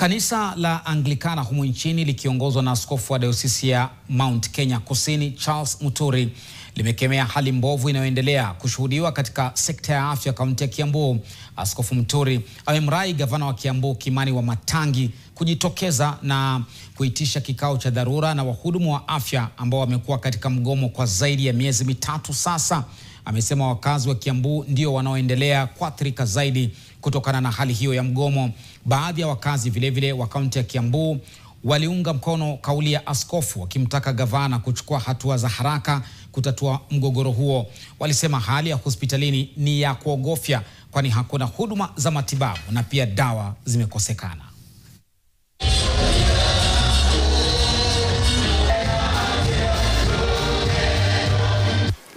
Kanisa la Anglikana humu nchini likiongozwa na askofu wa dayosisi ya Mount Kenya Kusini Charles Muturi limekemea hali mbovu inayoendelea kushuhudiwa katika sekta ya afya kaunti ya Kiambu. Askofu Muturi amemrai gavana wa Kiambu Kimani Wamatangi kujitokeza na kuitisha kikao cha dharura na wahudumu wa afya ambao wamekuwa katika mgomo kwa zaidi ya miezi mitatu sasa. Amesema wakazi wa Kiambu ndio wanaoendelea kuathirika zaidi kutokana na hali hiyo ya mgomo. Baadhi ya wakazi vilevile wa kaunti ya Kiambu waliunga mkono kauli ya askofu wakimtaka gavana kuchukua hatua za haraka kutatua mgogoro huo. Walisema hali ya hospitalini ni ya kuogofya kwani hakuna huduma za matibabu na pia dawa zimekosekana.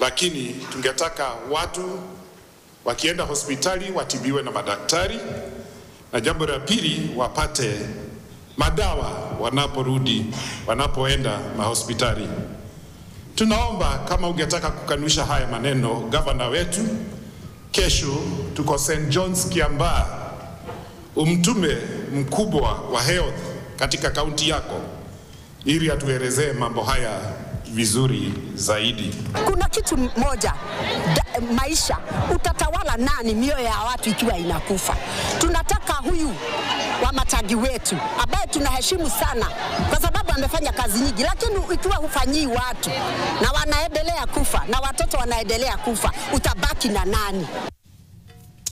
Lakini tungetaka watu wakienda hospitali watibiwe na madaktari, na jambo la pili wapate madawa wanapoenda mahospitali. Tunaomba kama ungetaka kukanusha haya maneno, gavana wetu, kesho tuko St. John's Kiambaa, umtume mkubwa wa health katika kaunti yako ili atuelezee mambo haya vizuri zaidi. Kuna kitu moja, maisha, utatawala nani mioyo ya watu ikiwa inakufa? Tunataka huyu Wamatangi wetu ambaye tunaheshimu sana kwa sababu amefanya kazi nyingi, lakini ikiwa hufanyii watu na wanaendelea kufa na watoto wanaendelea kufa, utabaki na nani?